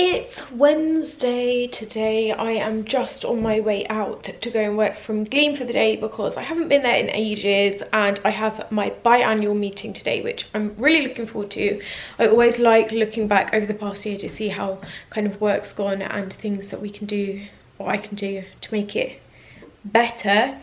It's Wednesday today. I am just on my way out to go and work from Gleam for the day because I haven't been there in ages, and I have my biannual meeting today, which I'm really looking forward to. I always like looking back over the past year to see how kind of work's gone and things that we can do, or I can do, to make it better.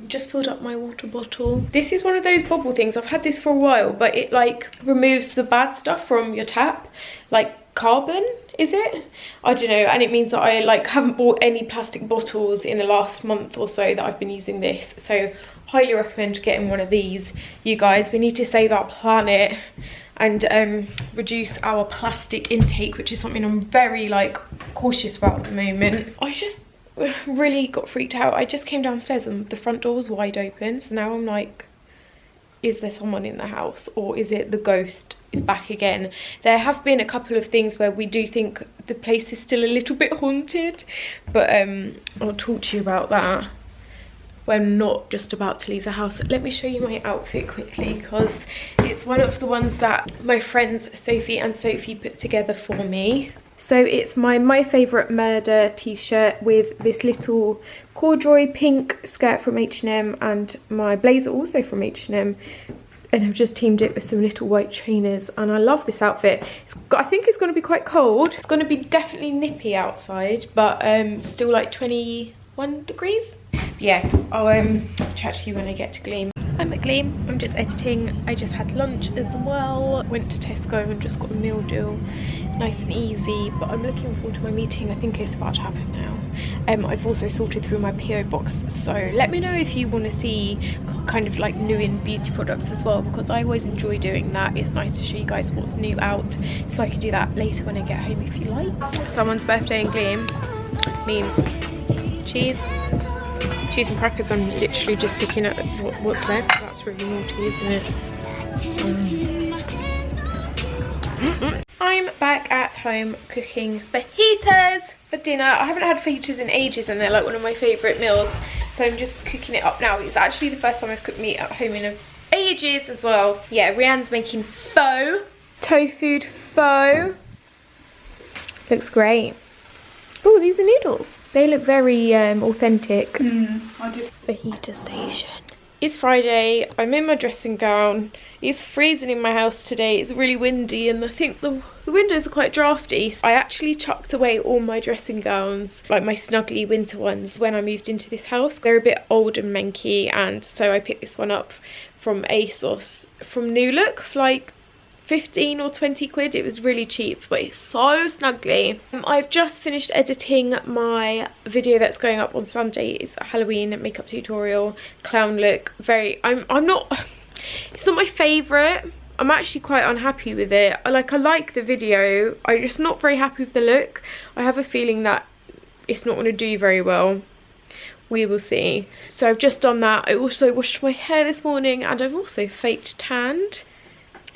Just filled up my water bottle. This is one of those bubble things. I've had this for a while, but it like removes the bad stuff from your tap, like carbon, is it? I don't know. And it means that I like haven't bought any plastic bottles in the last month or so that I've been using this. So highly recommend getting one of these, you guys. We need to save our planet and reduce our plastic intake, which is something I'm very like cautious about at the moment. I just really got freaked out. I just came downstairs and the front door was wide open, so now I'm like, is there someone in the house, or is it the ghost is back again? There have been a couple of things where we do think the place is still a little bit haunted, but I'll talk to you about that when I'm not just about to leave the house. Let me show you my outfit quickly, because it's one of the ones that my friends Sophie and Sophie put together for me. So it's my favourite murder t-shirt with this little corduroy pink skirt from H&M and my blazer also from H&M. And I've just teamed it with some little white trainers, and I love this outfit. I think it's going to be quite cold. It's going to be definitely nippy outside, but still like 21 degrees. Yeah, I'll chat to you when I get to Gleam. I'm at Gleam, I'm just editing. I just had lunch as well. Went to Tesco and just got a meal deal. Nice and easy, but I'm looking forward to my meeting. I think it's about to happen now. I've also sorted through my PO box, so let me know if you want to see kind of like new in beauty products as well, because I always enjoy doing that. It's nice to show you guys what's new out, so I can do that later when I get home if you like. Someone's birthday in Gleam means cheese and crackers. I'm literally just picking up what's left. That's really naughty, isn't it? I'm back at home cooking fajitas for dinner. I haven't had fajitas in ages, and they're like one of my favourite meals, so I'm just cooking it up now. It's actually the first time I've cooked meat at home in ages as well. So yeah, Rianne's making pho, tofu pho. Looks great. Oh, these are noodles. They look very authentic. I did. Fajita station. It's Friday. I'm in my dressing gown. It's freezing in my house today. It's really windy, and I think the windows are quite drafty. So I actually chucked away all my dressing gowns, like my snuggly winter ones, when I moved into this house. They're a bit old and manky, and so I picked this one up from ASOS from New Look for like 15 or 20 quid. It was really cheap, but it's so snuggly. I've just finished editing my video that's going up on Sunday. It's a Halloween makeup tutorial, clown look. I'm not, it's not my favourite. I'm actually quite unhappy with it. I like the video. I'm just not very happy with the look. I have a feeling that it's not going to do very well. We will see. So I've just done that. I also washed my hair this morning, and I've also faked tanned.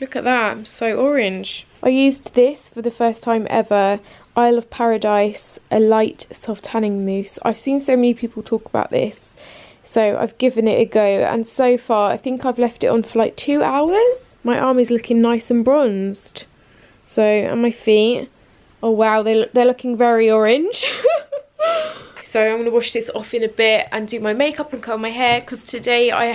Look at that, I'm so orange. I used this for the first time ever, Isle of Paradise, a light soft tanning mousse. I've seen so many people talk about this, so I've given it a go, and so far I think I've left it on for like 2 hours. My arm is looking nice and bronzed. So, and my feet, oh wow, they're looking very orange. So I'm going to wash this off in a bit and do my makeup and curl my hair, because today I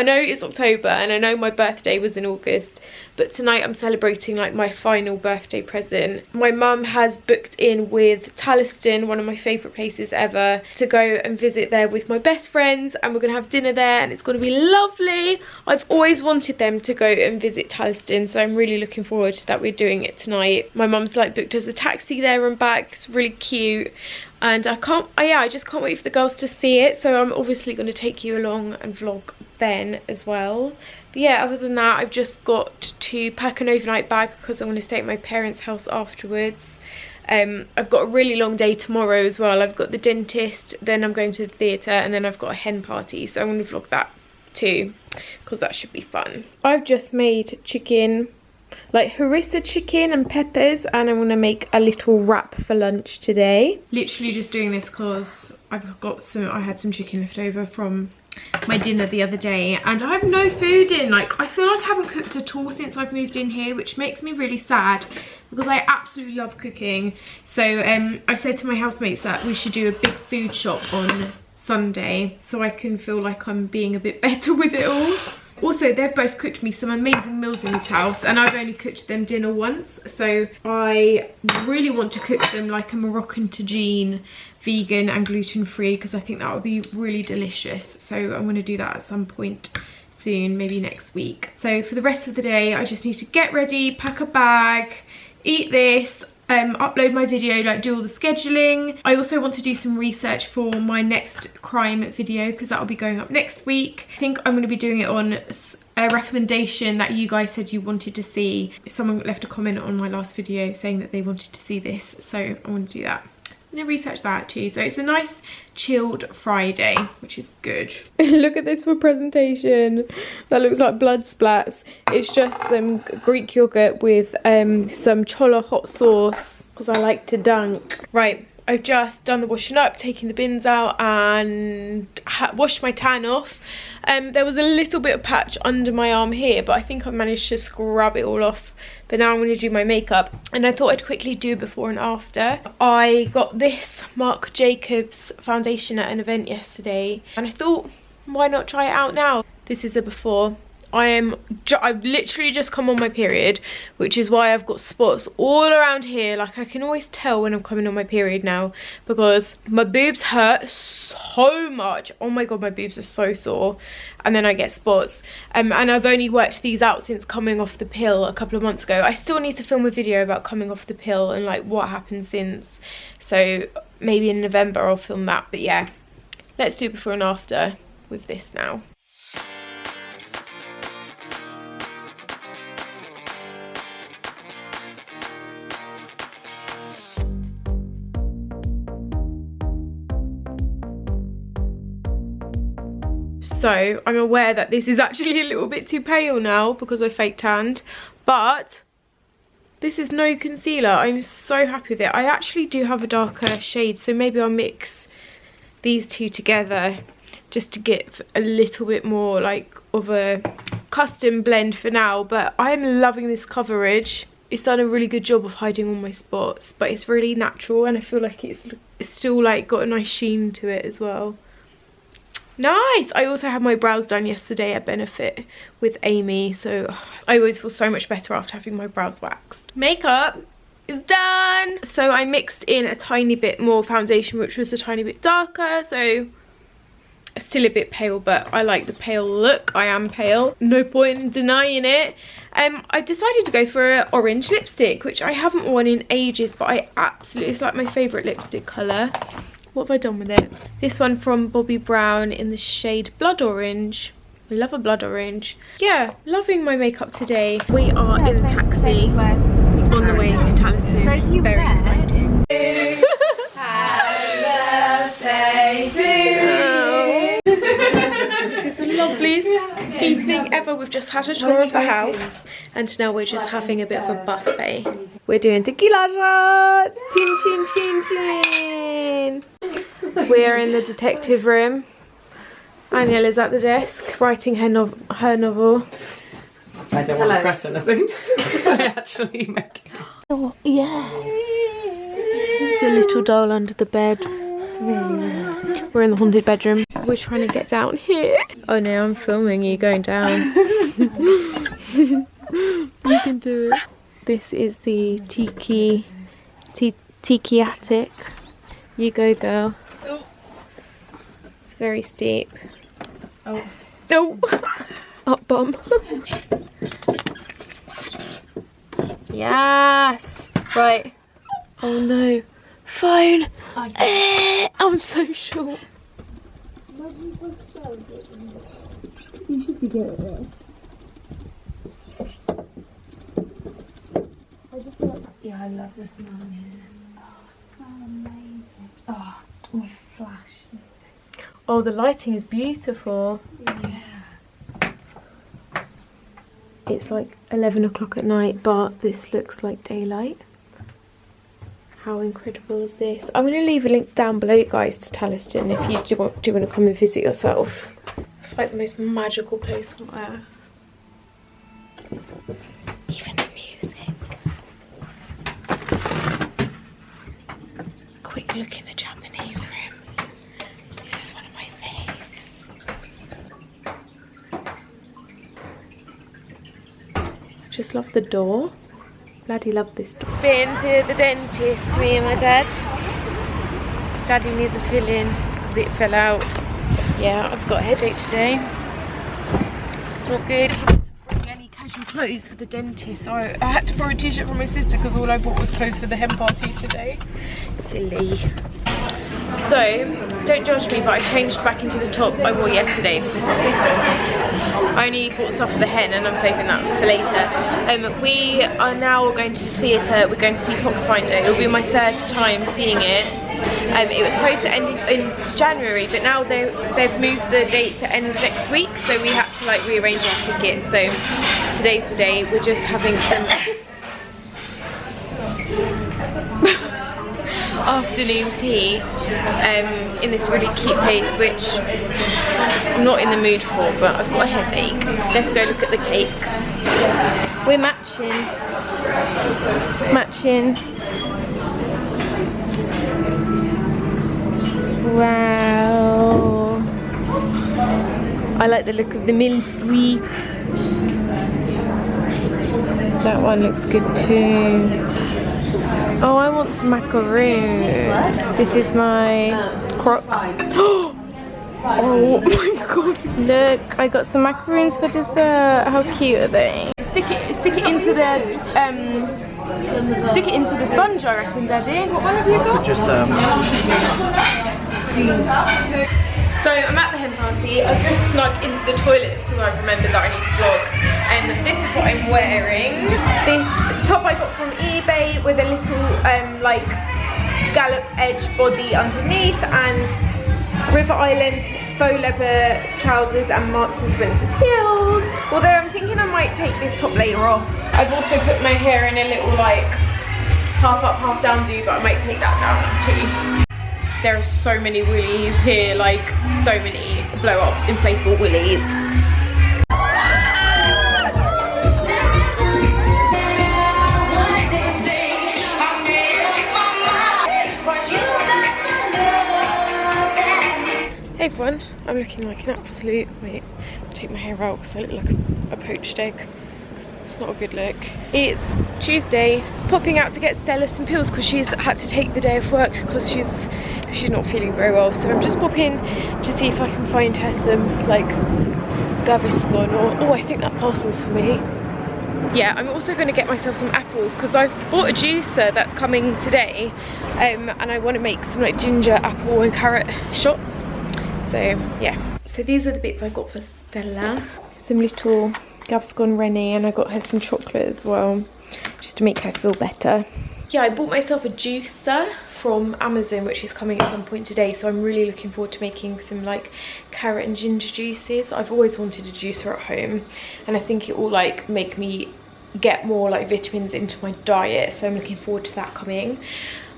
know it's October and I know my birthday was in August, but tonight I'm celebrating like my final birthday present. My mum has booked in with Talliston, one of my favourite places ever, to go and visit there with my best friends, and we're going to have dinner there, and it's going to be lovely. I've always wanted them to go and visit Talliston, so I'm really looking forward to that. We're doing it tonight. My mum's like booked us a taxi there and back. It's really cute. And I just can't wait for the girls to see it, so I'm obviously going to take you along and vlog then as well. But yeah, other than that, I've just got to pack an overnight bag because I'm going to stay at my parents' house afterwards. I've got a really long day tomorrow as well. I've got the dentist, then I'm going to the theatre, and then I've got a hen party, so I'm going to vlog that too, because that should be fun. I've just made chicken, like harissa chicken and peppers, and I'm gonna make a little wrap for lunch today. Literally just doing this because I had some chicken left over from my dinner the other day, and I have no food in. Like, I feel like I haven't cooked at all since I've moved in here, which makes me really sad, because I absolutely love cooking. So I've said to my housemates that we should do a big food shop on Sunday, so I can feel like I'm being a bit better with it all. Also, they've both cooked me some amazing meals in this house, and I've only cooked them dinner once, so I really want to cook them like a Moroccan tagine, vegan and gluten-free, because I think that would be really delicious. So I'm going to do that at some point soon, maybe next week. So for the rest of the day, I just need to get ready, pack a bag, eat this, upload my video, like do all the scheduling. I also want to do some research for my next crime video, because that will be going up next week. I think I'm going to be doing it on a recommendation that you guys said you wanted to see. Someone left a comment on my last video saying that they wanted to see this, so I want to do that. I'm going to research that too. So it's a nice chilled Friday, which is good. Look at this for presentation. That looks like blood splats. It's just some Greek yogurt with some chola hot sauce, because I like to dunk. Right, I've just done the washing up, taking the bins out, and washed my tan off. There was a little bit of patch under my arm here, but I think I managed to scrub it all off. But now I'm going to do my makeup, and I thought I'd quickly do before and after. I got this Marc Jacobs foundation at an event yesterday, and I thought, why not try it out now? This is the before. I've literally just come on my period, which is why I've got spots all around here. Like, I can always tell when I'm coming on my period now, because my boobs hurt so much. Oh my god, my boobs are so sore, and then I get spots. And I've only worked these out since coming off the pill a couple of months ago. I still need to film a video about coming off the pill and like what happened since, so maybe in November I'll film that. But yeah, let's do before and after with this now. So I'm aware that this is actually a little bit too pale now because I fake tanned, but this is no concealer. I'm so happy with it. I actually do have a darker shade, so maybe I'll mix these two together just to give a little bit more like of a custom blend for now. But I'm loving this coverage. It's done a really good job of hiding all my spots, but it's really natural, and I feel like it's still like got a nice sheen to it as well. Nice! I also had my brows done yesterday at Benefit with Amy, so I always feel so much better after having my brows waxed. Makeup is done! So I mixed in a tiny bit more foundation, which was a tiny bit darker, so still a bit pale, but I like the pale look. I am pale, no point in denying it. I decided to go for an orange lipstick, which I haven't worn in ages, but it's like my favourite lipstick colour. What have I done with it? This one from Bobbi Brown in the shade Blood Orange. I love a blood orange. Yeah, loving my makeup today. We are in a taxi on the way to Talliston. Very exciting. Happy birthday to you. This is the loveliest evening ever. We've just had a tour of the house, and now we're just having a bit of a buffet. We're doing tequila shots. Chin chin chin chin. We're in the detective room. Aniela's at the desk writing her novel. I don't want to press anything. I actually make it. Oh, yeah. There's a little doll under the bed. We're in the haunted bedroom. We're trying to get down here. Oh no, I'm filming you going down. You can do it. This is the tiki attic. You go, girl. It's very steep. Oh. Oh. Up bum. Yes. Right. Oh no. Phone. I'm so short. You should be getting it. Yeah, I love the smell here. Oh, it smells amazing. Oh, my flash. Oh, the lighting is beautiful. Yeah. It's like 11 o'clock at night, but this looks like daylight. How incredible is this? I'm going to leave a link down below, guys, to Talliston if you do want to come and visit yourself. It's like the most magical place on earth. Even the music. a look in the Japanese room. This is one of my faves. Just love the door. Bloody love this door. Been to the dentist, me and my dad. Daddy needs a fill-in because it fell out. Yeah, I've got a headache today. It's not good. I forgot to bring any casual clothes for the dentist, so I had to borrow a t-shirt from my sister because all I bought was clothes for the hen party today. Silly. So, don't judge me, but I changed back into the top I wore yesterday. I only bought stuff for the hen and I'm saving that for later. We are now going to the theatre. We're going to see Foxfinder. It'll be my 3rd time seeing it. It was supposed to end in January, but now they've moved the date to end next week, so we had to like rearrange our tickets. So today's the day. We're just having some afternoon tea in this really cute place, which I'm not in the mood for, but I've got a headache. Let's go look at the cakes. We're matching. Wow. I like the look of the milfoui. That one looks good too. Oh, I want some macaroon. This is my crock. Oh my god. Look, I got some macaroons for dessert. How cute are they? Stick it into the sponge, I reckon, Daddy. What one have you got? Just So I'm at the hen party. I've just snuck into the toilets because I remembered that I need to vlog. And this is what I'm wearing. This top I got from eBay with a little like scallop edge body underneath, and River Island faux leather trousers and Marks and Spencer's heels. Although I'm thinking I might take this top later off. I've also put my hair in a little like half up, half down do, but I might take that down too. There are so many willies here, like so many blow up inflatable willies. Hey everyone, I'm looking like an absolute, wait, I'll take my hair out because I look like a poached egg. It's not a good look. It's Tuesday, popping out to get Stella some pills because she's had to take the day off work because she's not feeling very well. So I'm just popping to see if I can find her some like Gaviscon or, oh, I think that parcel's for me. Yeah, I'm also going to get myself some apples because I've bought a juicer that's coming today, and I want to make some like ginger, apple and carrot shots. So yeah, so these are the bits I got for Stella. Some little Gaviscon Rennie, and I got her some chocolate as well, just to make her feel better. Yeah, I bought myself a juicer from Amazon, which is coming at some point today, so I'm really looking forward to making some like carrot and ginger juices. I've always wanted a juicer at home, and I think it will like make me get more like vitamins into my diet, so I'm looking forward to that coming.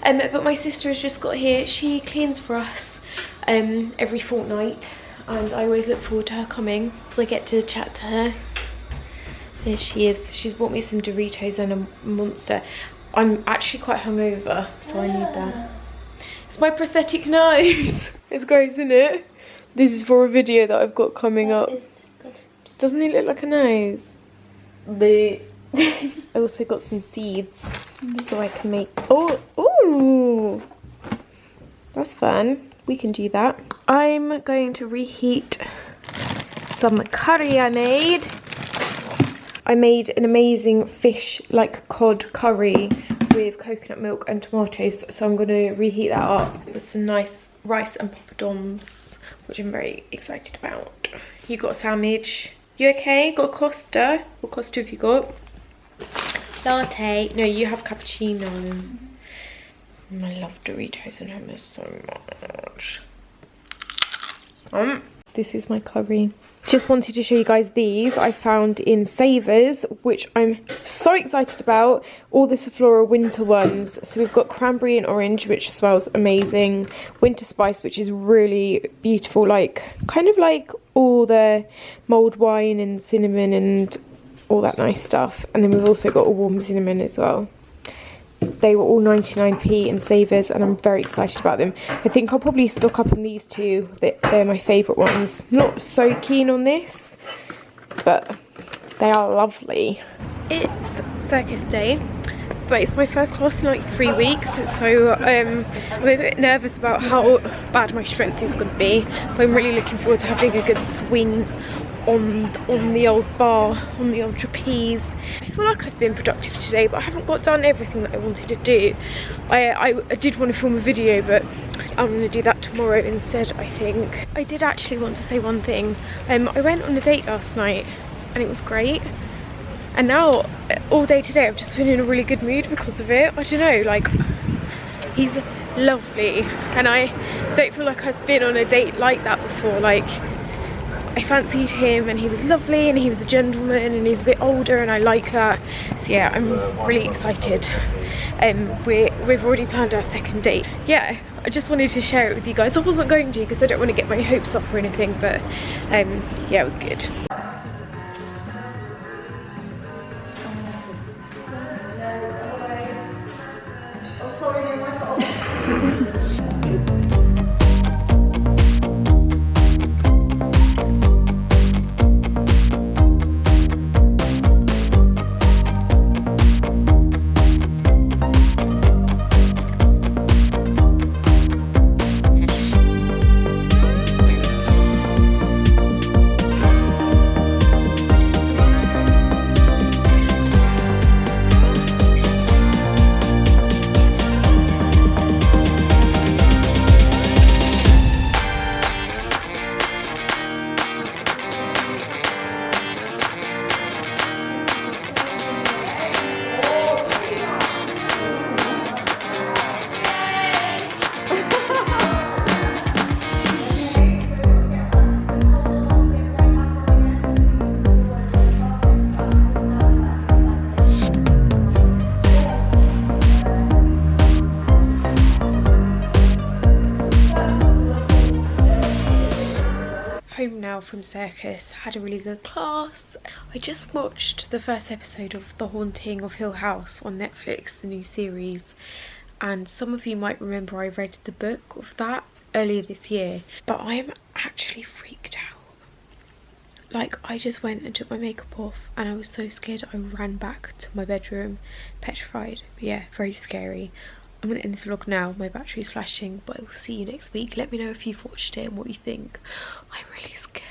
But my sister has just got here. She cleans for us every fortnight, and I always look forward to her coming because I get to chat to her. There she is. She's bought me some Doritos and a Monster. I'm actually quite hungover, so I need that. It's my prosthetic nose. It's gross, isn't it? This is for a video that I've got coming up. Doesn't it look like a nose? But I also got some seeds so I can make... Oh, ooh! That's fun. We can do that. I'm going to reheat some curry I made. I made an amazing fish, like cod curry with coconut milk and tomatoes. So I'm going to reheat that up with some nice rice and poppadoms, which I'm very excited about. You got a sandwich. You okay? Got a Costa? What Costa have you got? Latte. No, you have cappuccino. I love Doritos and hummus so much. This is my curry. Just wanted to show you guys these I found in Savers, which I'm so excited about. All the zoflora winter ones. So we've got cranberry and orange, which smells amazing. Winter spice, which is really beautiful, like kind of like all the mulled wine and cinnamon and all that nice stuff. And then we've also got a warm cinnamon as well. They were all 99p in Savers, and I'm very excited about them. I think I'll probably stock up on these two. They're my favourite ones. Not so keen on this, but they are lovely. It's circus day, but it's my first class in like 3 weeks, so I'm a bit nervous about how bad my strength is going to be. But I'm really looking forward to having a good swing on the old bar, on the old trapeze. I feel like I've been productive today, but I haven't got done everything that I wanted to do. I did want to film a video, but I'm going to do that tomorrow instead, I think. I did actually want to say one thing. I went on a date last night and it was great, and now all day today I've just been in a really good mood because of it. I don't know, like, he's lovely, and I don't feel like I've been on a date like that before. Like, I fancied him and he was lovely and he was a gentleman and he's a bit older, and I like that. So yeah, I'm really excited. We've already planned our second date. Yeah, I just wanted to share it with you guys. I wasn't going to because I don't want to get my hopes up or anything, but yeah, it was good. Home now from circus, had a really good class. I just watched the first episode of The Haunting of Hill House on Netflix, the new series, and some of you might remember I read the book of that earlier this year, but I am actually freaked out. Like, I just went and took my makeup off and I was so scared I ran back to my bedroom, petrified. But yeah, very scary. I'm going to end this vlog now, my battery's flashing, but I will see you next week. Let me know if you've watched it and what you think. I'm really scared.